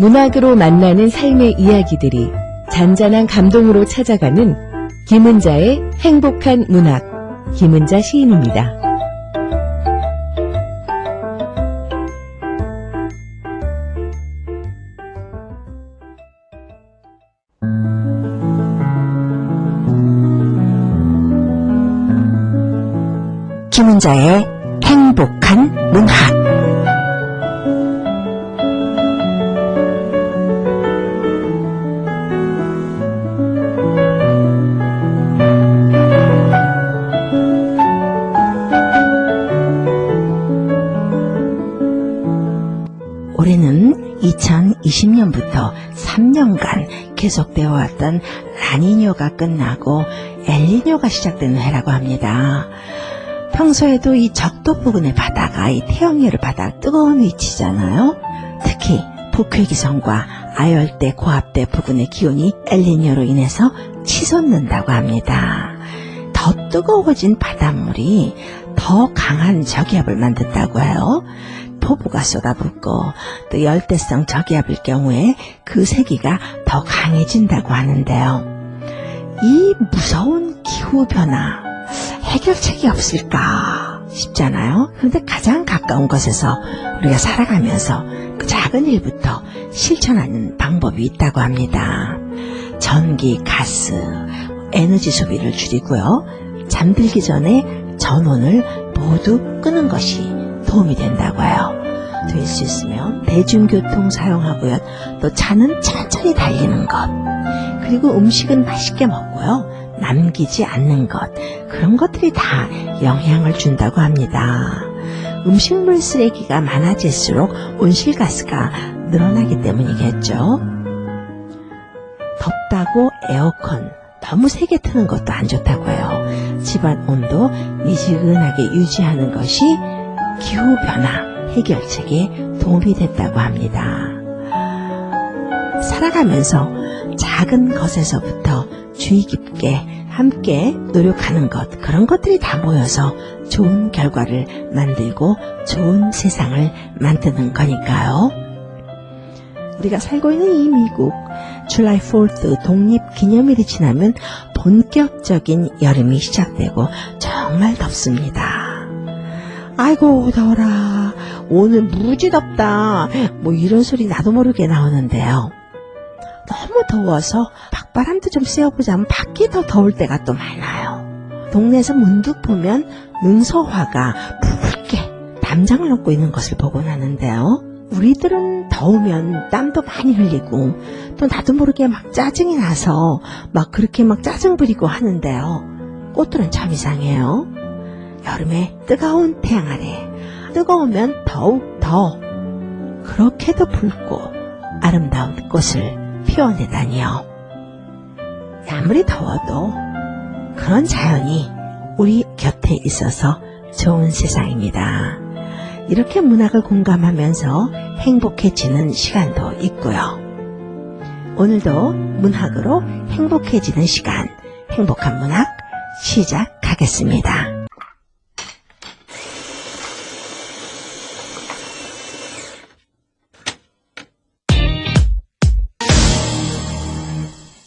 문학으로 만나는 삶의 이야기들이 잔잔한 감동으로 찾아가는 김은자의 행복한 문학, 김은자 시인입니다. 김은자의 행복한 문학. 올해는 2020년부터 3년간 계속되어 왔던 라니뇨가 끝나고 엘니뇨가 시작되는 해라고 합니다. 평소에도 이 적도 부근의 바다가 이 태양열을 받아 뜨거운 위치잖아요. 특히 북회기선과 아열대, 고압대 부근의 기온이 엘니뇨로 인해서 치솟는다고 합니다. 더 뜨거워진 바닷물이 더 강한 저기압을 만든다고 해요. 폭우가 쏟아붓고 또 열대성 저기압일 경우에 그 세기가 더 강해진다고 하는데요. 이 무서운 기후변화 해결책이 없을까 싶잖아요. 그런데 가장 가까운 곳에서 우리가 살아가면서 그 작은 일부터 실천하는 방법이 있다고 합니다. 전기, 가스, 에너지 소비를 줄이고요. 잠들기 전에 전원을 모두 끄는 것이 도움이 된다고 해요. 될 수 있으면 대중교통 사용하고요. 또 차는 천천히 달리는 것, 그리고 음식은 맛있게 먹고요. 남기지 않는 것, 그런 것들이 다 영향을 준다고 합니다. 음식물 쓰레기가 많아질수록 온실가스가 늘어나기 때문이겠죠. 덥다고 에어컨 너무 세게 트는 것도 안 좋다고 해요. 집안 온도 미지근하게 유지하는 것이 기후변화 해결책에 도움이 됐다고 합니다. 살아가면서 작은 것에서부터 주의 깊게 함께 노력하는 것, 그런 것들이 다 모여서 좋은 결과를 만들고 좋은 세상을 만드는 거니까요. 우리가 살고 있는 이 미국, July 4th 독립기념일이 지나면 본격적인 여름이 시작되고 정말 덥습니다. 아이고 더워라, 오늘 무지 덥다, 뭐 이런 소리 나도 모르게 나오는데요. 너무 더워서 밖바람도 좀 쐬어보자면 밖이 더 더울 때가 또 많아요. 동네에서 문득 보면 능소화가 붉게 담장을 놓고 있는 것을 보곤 하는데요. 우리들은 더우면 땀도 많이 흘리고 또 나도 모르게 막 짜증이 나서 막 그렇게 막 짜증 부리고 하는데요. 꽃들은 참 이상해요. 여름에 뜨거운 태양 아래 뜨거우면 더욱 더 그렇게도 붉고 아름다운 꽃을 피워내다니요. 아무리 더워도 그런 자연이 우리 곁에 있어서 좋은 세상입니다. 이렇게 문학을 공감하면서 행복해지는 시간도 있고요. 오늘도 문학으로 행복해지는 시간, 행복한 문학 시작하겠습니다.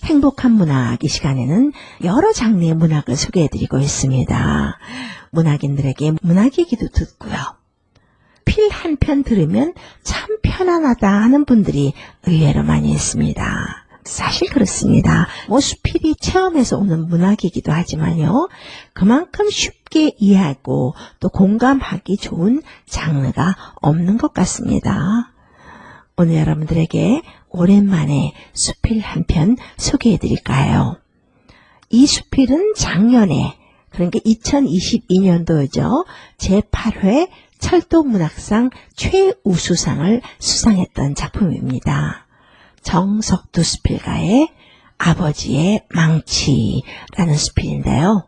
행복한 문학, 이 시간에는 여러 장르의 문학을 소개해드리고 있습니다. 문학인들에게 문학 얘기도 듣고요. 필 한 편 들으면 참 편안하다 하는 분들이 의외로 많이 있습니다. 사실 그렇습니다. 뭐 수필이 체험에서 오는 문학이기도 하지만요. 그만큼 쉽게 이해하고 또 공감하기 좋은 장르가 없는 것 같습니다. 오늘 여러분들에게 오랜만에 수필 한 편 소개해드릴까요? 이 수필은 작년에, 그러니까 2022년도죠. 제8회 철도문학상 최우수상을 수상했던 작품입니다. 정석두 수필가의 아버지의 망치라는 수필인데요.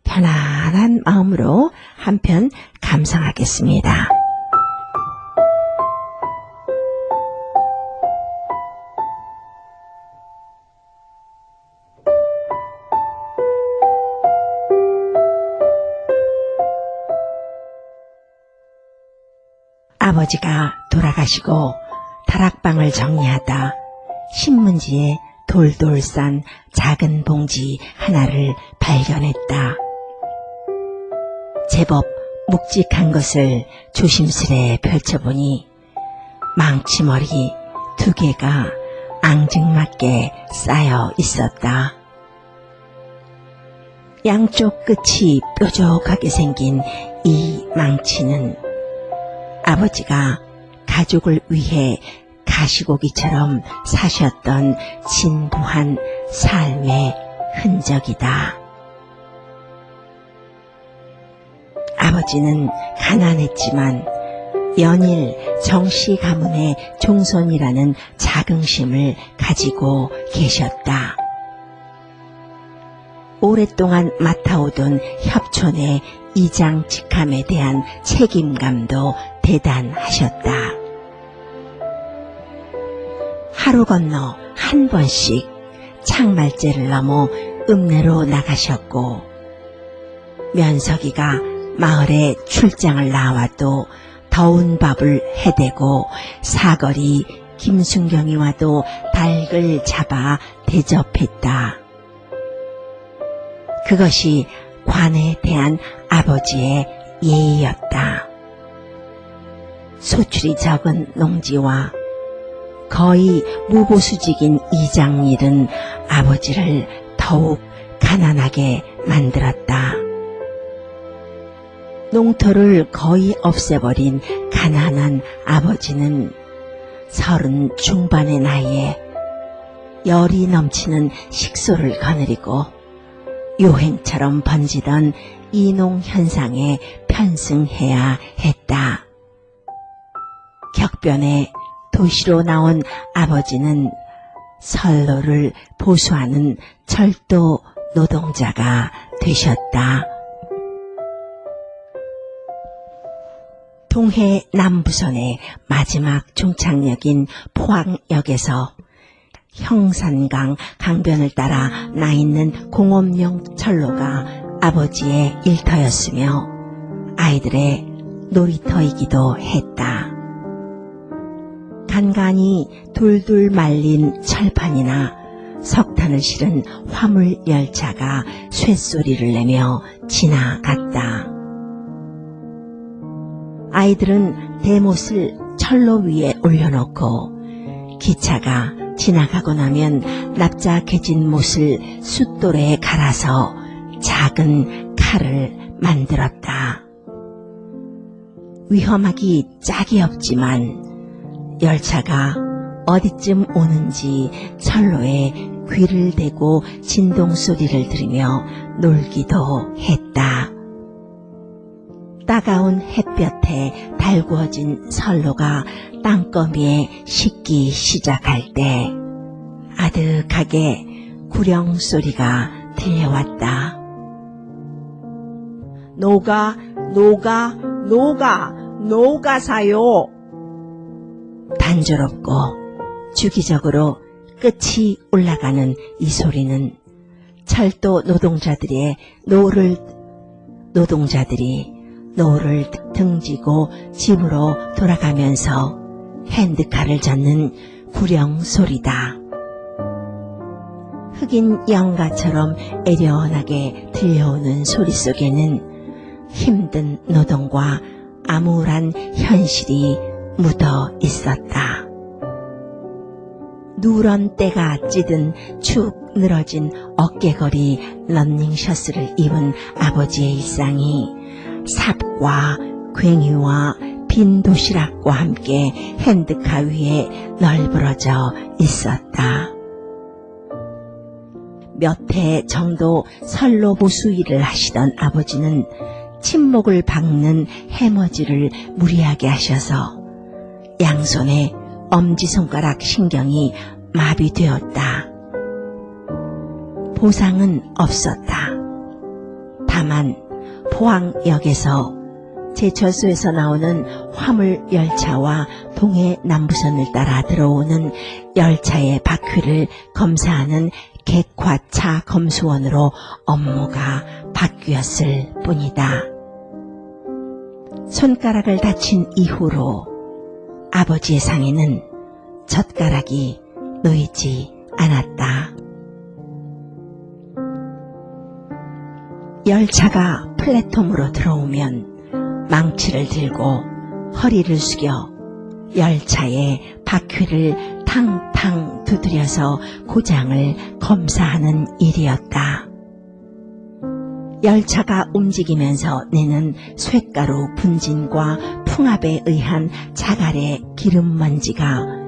편안한 마음으로 한 편 감상하겠습니다. 아버지가 돌아가시고 다락방을 정리하다 신문지에 돌돌 싼 작은 봉지 하나를 발견했다. 제법 묵직한 것을 조심스레 펼쳐보니 망치머리 2개가 앙증맞게 쌓여 있었다. 양쪽 끝이 뾰족하게 생긴 이 망치는 아버지가 가족을 위해 가시고기처럼 사셨던 진부한 삶의 흔적이다. 아버지는 가난했지만 연일 정씨 가문의 종손이라는 자긍심을 가지고 계셨다. 오랫동안 맡아오던 협촌의 이장 직함에 대한 책임감도 대단하셨다. 하루 건너 한 번씩 창말째를 넘어 읍내로 나가셨고 면석이가 마을에 출장을 나와도 더운 밥을 해대고 사거리 김순경이 와도 닭을 잡아 대접했다. 그것이 관에 대한 아버지의 예의였다. 소출이 적은 농지와 거의 무보수직인 이장일은 아버지를 더욱 가난하게 만들었다. 농토를 거의 없애버린 가난한 아버지는 30 중반의 나이에 열이 넘치는 식소를 거느리고 요행처럼 번지던 이농 현상에 편승해야 했다. 격변에 도시로 나온 아버지는 선로를 보수하는 철도 노동자가 되셨다. 동해 남부선의 마지막 종착역인 포항역에서 형산강 강변을 따라 나 있는 공업용 철로가 아버지의 일터였으며 아이들의 놀이터이기도 했다. 간간히 돌돌 말린 철판이나 석탄을 실은 화물 열차가 쇳소리를 내며 지나갔다. 아이들은 대못을 철로 위에 올려놓고 기차가 지나가고 나면 납작해진 못을 숫돌에 갈아서 작은 칼을 만들었다. 위험하기 짝이 없지만 열차가 어디쯤 오는지 철로에 귀를 대고 진동 소리를 들으며 놀기도 했다. 따가운 햇볕에 달구어진 선로가 땅거미에 식기 시작할 때 아득하게 구령 소리가 들려왔다. 녹아사요. 단조롭고 주기적으로 끝이 올라가는 이 소리는 철도 노동자들이 노를 등지고 집으로 돌아가면서 핸드카를 젓는 구령 소리다. 흑인 영가처럼 애련하게 들려오는 소리 속에는 힘든 노동과 암울한 현실이 묻어 있었다. 누런 때가 찌든 축 늘어진 어깨걸이 러닝셔츠를 입은 아버지의 일상이 삽과 괭이와 빈 도시락과 함께 핸드카 위에 널브러져 있었다. 몇 해 정도 선로 보수 일을 하시던 아버지는 침목을 박는 해머지를 무리하게 하셔서 양손의 엄지손가락 신경이 마비되었다. 보상은 없었다. 다만 포항역에서 제철소에서 나오는 화물 열차와 동해 남부선을 따라 들어오는 열차의 바퀴를 검사하는 객화차 검수원으로 업무가 바뀌었을 뿐이다. 손가락을 다친 이후로 아버지의 상에는 젓가락이 놓이지 않았다. 열차가 플랫폼으로 들어오면 망치를 들고 허리를 숙여 열차의 바퀴를 탕탕 두드려서 고장을 검사하는 일이었다. 열차가 움직이면서 내는 쇳가루 분진과 풍압에 의한 자갈의 기름먼지가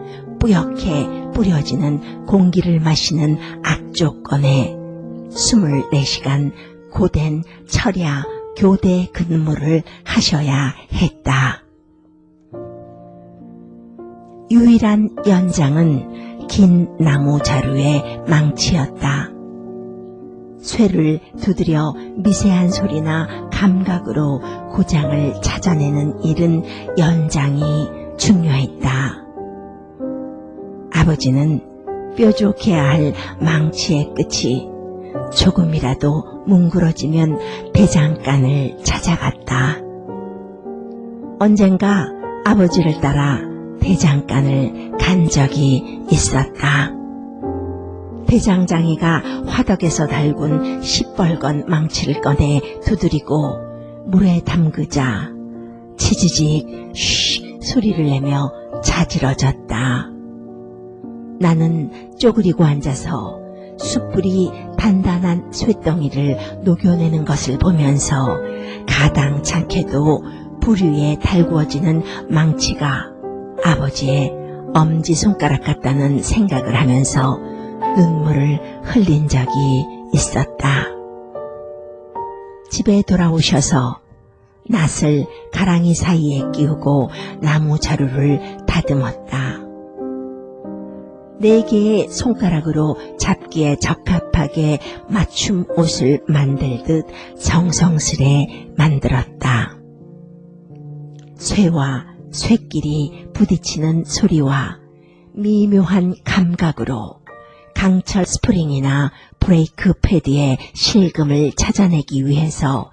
뿌옇게 뿌려지는 공기를 마시는 악조건에 24시간 고된 철야 교대 근무를 하셔야 했다. 유일한 연장은 긴 나무 자루의 망치였다. 쇠를 두드려 미세한 소리나 감각으로 고장을 찾아내는 일은 연장이 중요했다. 아버지는 뾰족해야 할 망치의 끝이 조금이라도 뭉그러지면 대장간을 찾아갔다. 언젠가 아버지를 따라 대장간을 간 적이 있었다. 대장장이가 화덕에서 달군 시뻘건 망치를 꺼내 두드리고 물에 담그자 치지직 쉬 소리를 내며 자지러졌다. 나는 쪼그리고 앉아서 숯불이 단단한 쇳덩이를 녹여내는 것을 보면서 가당찮게도 불 위에 달구어지는 망치가 아버지의 엄지손가락 같다는 생각을 하면서 눈물을 흘린 적이 있었다. 집에 돌아오셔서 낫을 가랑이 사이에 끼우고 나무 자루를 다듬었다. 4개의 손가락으로 잡기에 적합하게 맞춤 옷을 만들듯 정성스레 만들었다. 쇠와 쇠끼리 부딪히는 소리와 미묘한 감각으로 강철 스프링이나 브레이크 패드의 실금을 찾아내기 위해서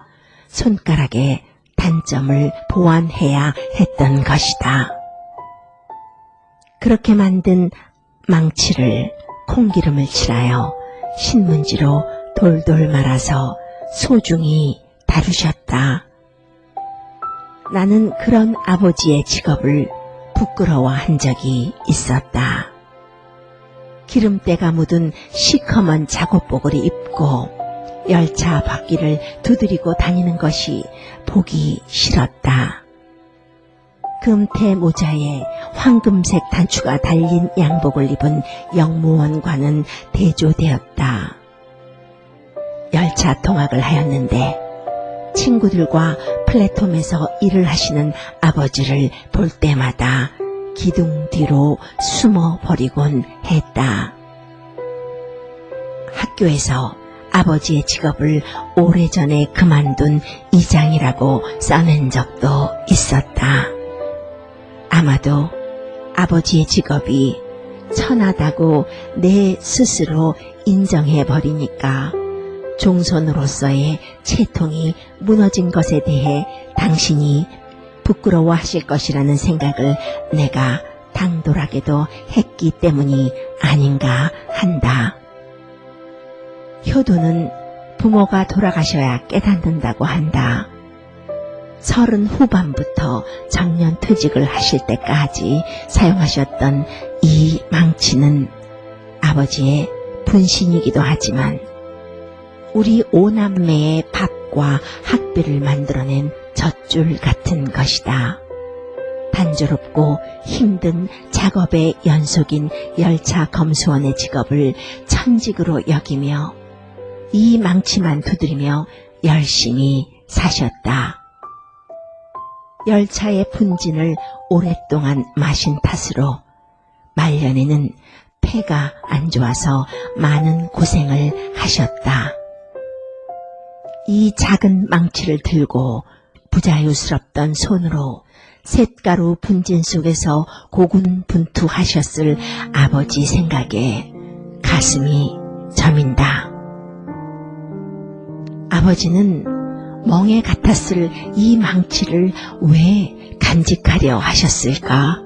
손가락의 단점을 보완해야 했던 것이다. 그렇게 만든 망치를 콩기름을 칠하여 신문지로 돌돌 말아서 소중히 다루셨다. 나는 그런 아버지의 직업을 부끄러워한 적이 있었다. 기름때가 묻은 시커먼 작업복을 입고 열차 바퀴를 두드리고 다니는 것이 보기 싫었다. 금태 모자에 황금색 단추가 달린 양복을 입은 영무원과는 대조되었다. 열차 통학을 하였는데 친구들과 플랫폼에서 일을 하시는 아버지를 볼 때마다 기둥 뒤로 숨어버리곤 했다. 학교에서 아버지의 직업을 오래전에 그만둔 이장이라고 써낸 적도 있었다. 아마도 아버지의 직업이 천하다고 내 스스로 인정해버리니까 종손으로서의 채통이 무너진 것에 대해 당신이 부끄러워하실 것이라는 생각을 내가 당돌하게도 했기 때문이 아닌가 한다. 효도는 부모가 돌아가셔야 깨닫는다고 한다. 30 후반부터 정년 퇴직을 하실 때까지 사용하셨던 이 망치는 아버지의 분신이기도 하지만 우리 5남매의 밥과 학비를 만들어낸 젖줄 같은 것이다. 단조롭고 힘든 작업의 연속인 열차 검수원의 직업을 천직으로 여기며 이 망치만 두드리며 열심히 사셨다. 열차의 분진을 오랫동안 마신 탓으로 말년에는 폐가 안 좋아서 많은 고생을 하셨다. 이 작은 망치를 들고 부자유스럽던 손으로 쇳가루 분진 속에서 고군분투하셨을 아버지 생각에 가슴이 저민다. 아버지는 멍에 같았을 이 망치를 왜 간직하려 하셨을까?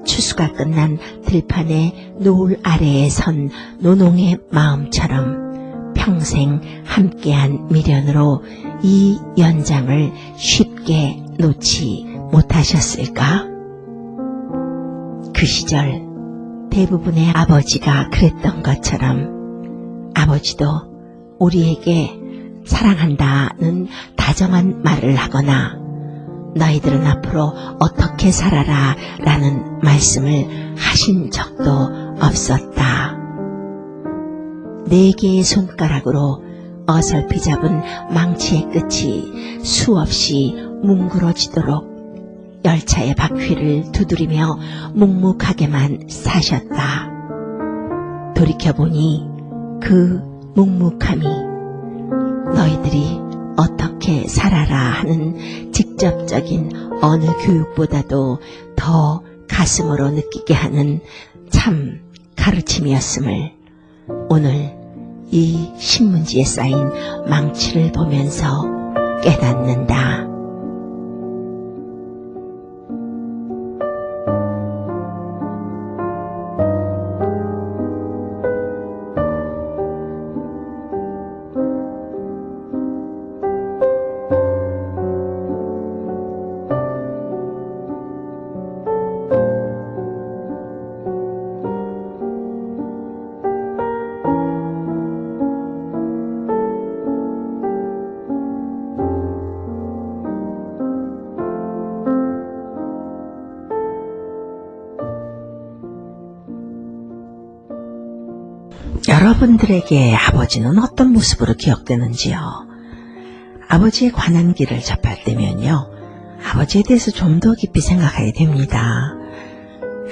추수가 끝난 들판의 노을 아래에 선 노농의 마음처럼 평생 함께한 미련으로 이 연장을 쉽게 놓지 못하셨을까? 그 시절 대부분의 아버지가 그랬던 것처럼 아버지도 우리에게 사랑한다는 다정한 말을 하거나 너희들은 앞으로 어떻게 살아라 라는 말씀을 하신 적도 없었다. 4개의 손가락으로 어설피 잡은 망치의 끝이 수없이 뭉그러지도록 열차의 바퀴를 두드리며 묵묵하게만 사셨다. 돌이켜보니 그 묵묵함이 너희들이 어떻게 살아라 하는 직접적인 어느 교육보다도 더 가슴으로 느끼게 하는 참 가르침이었음을 오늘 이 신문지에 쌓인 망치를 보면서 깨닫는다. 여러분들에게 아버지는 어떤 모습으로 기억되는지요? 아버지에 관한 길을 접할 때면요, 아버지에 대해서 좀 더 깊이 생각하게 됩니다.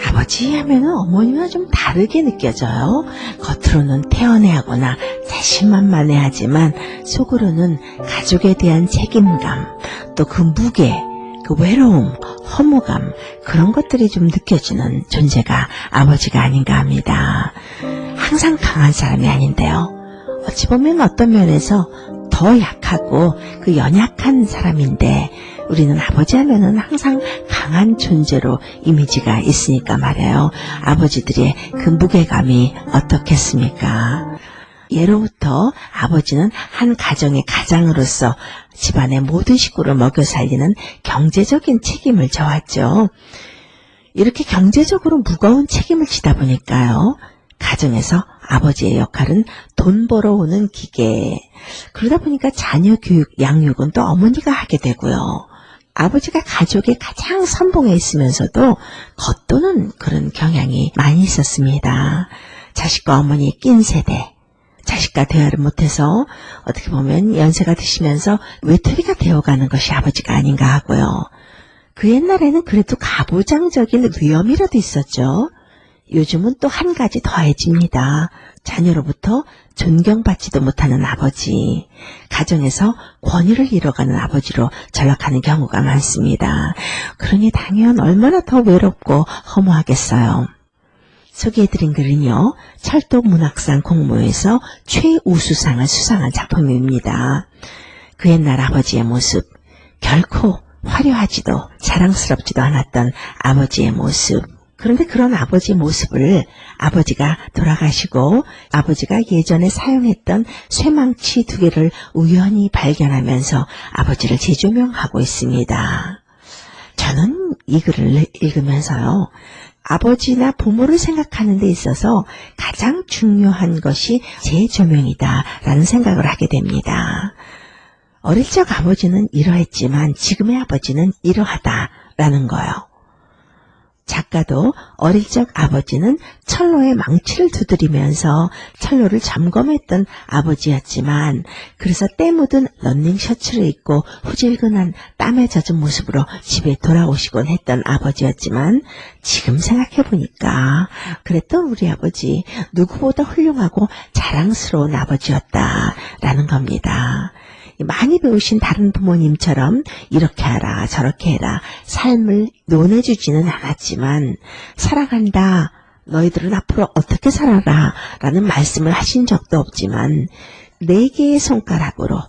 아버지 하면은 어머니와 좀 다르게 느껴져요. 겉으로는 태연해하거나 자신만만해하지만 속으로는 가족에 대한 책임감, 또 그 무게, 그 외로움, 허무감, 그런 것들이 좀 느껴지는 존재가 아버지가 아닌가 합니다. 항상 강한 사람이 아닌데요, 어찌 보면 어떤 면에서 더 약하고 그 연약한 사람인데 우리는 아버지 하면은 항상 강한 존재로 이미지가 있으니까 말이에요. 아버지들의 그 무게감이 어떻겠습니까? 예로부터 아버지는 한 가정의 가장으로서 집안의 모든 식구를 먹여 살리는 경제적인 책임을 져왔죠. 이렇게 경제적으로 무거운 책임을 지다 보니까요, 가정에서 아버지의 역할은 돈 벌어오는 기계. 그러다 보니까 자녀 교육, 양육은 또 어머니가 하게 되고요. 아버지가 가족의 가장 선봉에 있으면서도 겉도는 그런 경향이 많이 있었습니다. 자식과 어머니의 낀 세대. 자식과 대화를 못해서 어떻게 보면 연세가 드시면서 외톨이가 되어가는 것이 아버지가 아닌가 하고요. 그 옛날에는 그래도 가부장적인 위험이라도 있었죠. 요즘은 또 한 가지 더해집니다. 자녀로부터 존경받지도 못하는 아버지, 가정에서 권위를 잃어가는 아버지로 전락하는 경우가 많습니다. 그러니 당연 얼마나 더 외롭고 허무하겠어요. 소개해드린 글은요, 철도문학상 공모에서 최우수상을 수상한 작품입니다. 그 옛날 아버지의 모습, 결코 화려하지도 자랑스럽지도 않았던 아버지의 모습. 그런데 그런 아버지의 모습을 아버지가 돌아가시고 아버지가 예전에 사용했던 쇠망치 2개를 우연히 발견하면서 아버지를 재조명하고 있습니다. 저는 이 글을 읽으면서요, 아버지나 부모를 생각하는 데 있어서 가장 중요한 것이 재조명이다 라는 생각을 하게 됩니다. 어릴 적 아버지는 이러했지만 지금의 아버지는 이러하다라는 거요. 작가도 어릴 적 아버지는 철로에 망치를 두드리면서 철로를 점검했던 아버지였지만, 그래서 때 묻은 런닝 셔츠를 입고 후질근한 땀에 젖은 모습으로 집에 돌아오시곤 했던 아버지였지만, 지금 생각해보니까 그랬던 우리 아버지 누구보다 훌륭하고 자랑스러운 아버지였다라는 겁니다. 많이 배우신 다른 부모님처럼 이렇게 하라 저렇게 해라 삶을 논해주지는 않았지만, 사랑한다, 너희들은 앞으로 어떻게 살아라 라는 말씀을 하신 적도 없지만 4개의 손가락으로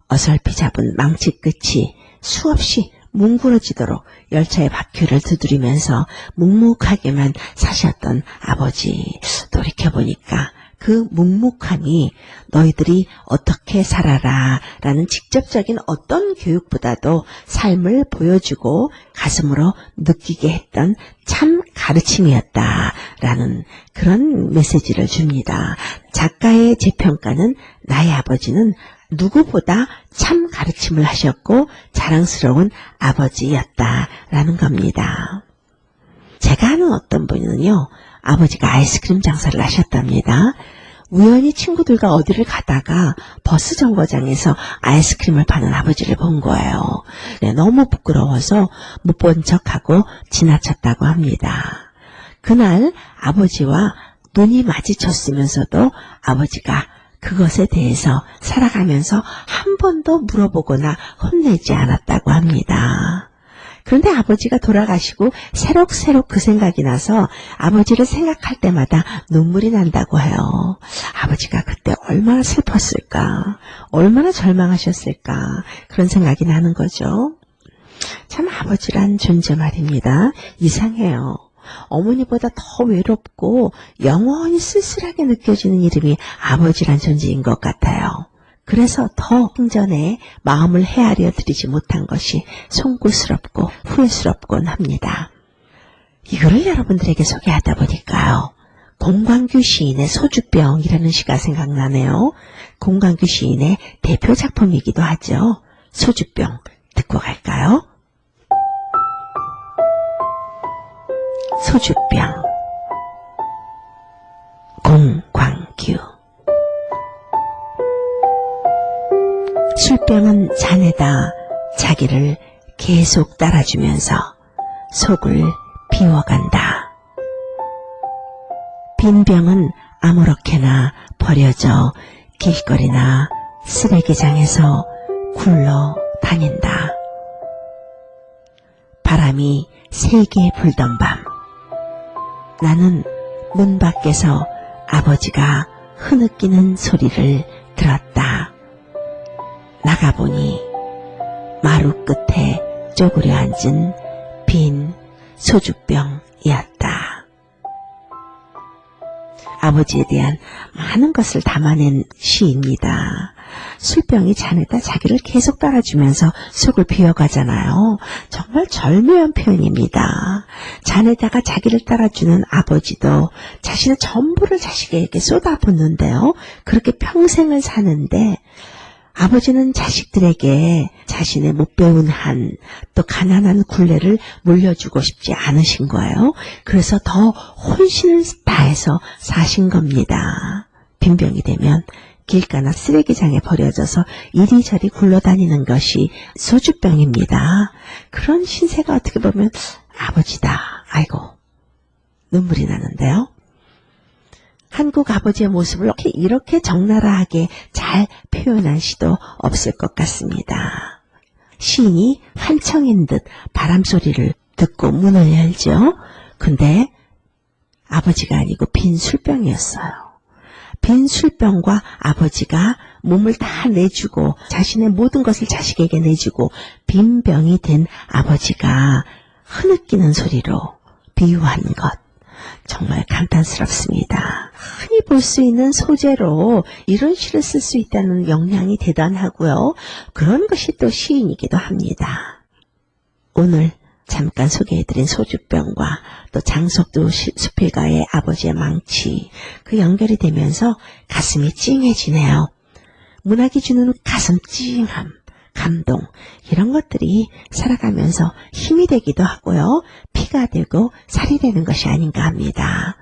어설피 잡은 망치 끝이 수없이 뭉그러지도록 열차의 바퀴를 두드리면서 묵묵하게만 사셨던 아버지. 돌이켜보니까 그 묵묵함이 너희들이 어떻게 살아라 라는 직접적인 어떤 교육보다도 삶을 보여주고 가슴으로 느끼게 했던 참 가르침이었다 라는 그런 메시지를 줍니다. 작가의 재평가는 나의 아버지는 누구보다 참 가르침을 하셨고 자랑스러운 아버지였다라는 겁니다. 제가 아는 어떤 분은요, 아버지가 아이스크림 장사를 하셨답니다. 우연히 친구들과 어디를 가다가 버스 정거장에서 아이스크림을 파는 아버지를 본 거예요. 네, 너무 부끄러워서 못 본 척하고 지나쳤다고 합니다. 그날 아버지와 눈이 마주쳤으면서도 아버지가 그것에 대해서 살아가면서 한 번도 물어보거나 혼내지 않았다고 합니다. 그런데 아버지가 돌아가시고 새록새록 그 생각이 나서 아버지를 생각할 때마다 눈물이 난다고 해요. 아버지가 그때 얼마나 슬펐을까, 얼마나 절망하셨을까, 그런 생각이 나는 거죠. 참 아버지란 존재 말입니다. 이상해요. 어머니보다 더 외롭고 영원히 쓸쓸하게 느껴지는 이름이 아버지란 존재인 것 같아요. 그래서 더 생전에 마음을 헤아려 드리지 못한 것이 송구스럽고 후회스럽곤 합니다. 이거를 여러분들에게 소개하다 보니까요, 공광규 시인의 소주병이라는 시가 생각나네요. 공광규 시인의 대표 작품이기도 하죠. 소주병 듣고 갈까요? 소주병, 공광규. 술병은 잔에다 자기를 계속 따라주면서 속을 비워간다. 빈 병은 아무렇게나 버려져 길거리나 쓰레기장에서 굴러 다닌다. 바람이 세게 불던 밤, 나는 문 밖에서 아버지가 흐느끼는 소리를 들었다. 나가보니 마루 끝에 쪼그려 앉은 빈 소주병이었다. 아버지에 대한 많은 것을 담아낸 시입니다. 술병이 잔에다 자기를 계속 따라주면서 속을 비워가잖아요. 정말 절묘한 표현입니다. 잔에다가 자기를 따라주는 아버지도 자신의 전부를 자식에게 쏟아붓는데요. 그렇게 평생을 사는데 아버지는 자식들에게 자신의 못 배운 한, 또 가난한 굴레를 물려주고 싶지 않으신 거예요. 그래서 더 혼신을 다해서 사신 겁니다. 빈병이 되면 길가나 쓰레기장에 버려져서 이리저리 굴러다니는 것이 소주병입니다. 그런 신세가 어떻게 보면 아버지다. 아이고, 눈물이 나는데요. 한국 아버지의 모습을 이렇게 적나라하게 잘 표현한 시도 없을 것 같습니다. 시인이 환청인 듯 바람소리를 듣고 문을 열죠. 근데 아버지가 아니고 빈 술병이었어요. 빈 술병과 아버지가 몸을 다 내주고 자신의 모든 것을 자식에게 내주고 빈 병이 된 아버지가 흐느끼는 소리로 비유한 것. 정말 감탄스럽습니다. 흔히 볼 수 있는 소재로 이런 시를 쓸 수 있다는 역량이 대단하고요. 그런 것이 또 시인이기도 합니다. 오늘 잠깐 소개해드린 소주병과 또 장석두 수필가의 아버지의 망치, 그 연결이 되면서 가슴이 찡해지네요. 문학이 주는 가슴 찡함, 감동, 이런 것들이 살아가면서 힘이 되기도 하고요. 피가 되고 살이 되는 것이 아닌가 합니다.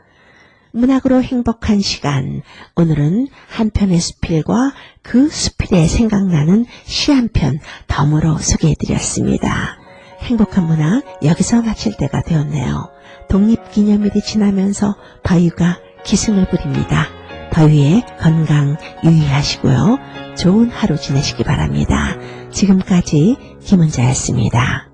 문학으로 행복한 시간, 오늘은 한 편의 수필과 그 수필에 생각나는 시 한 편 덤으로 소개해드렸습니다. 행복한 문학 여기서 마칠 때가 되었네요. 독립기념일이 지나면서 바위가 기승을 부립니다. 더위에 건강 유의하시고요. 좋은 하루 지내시기 바랍니다. 지금까지 김은자였습니다.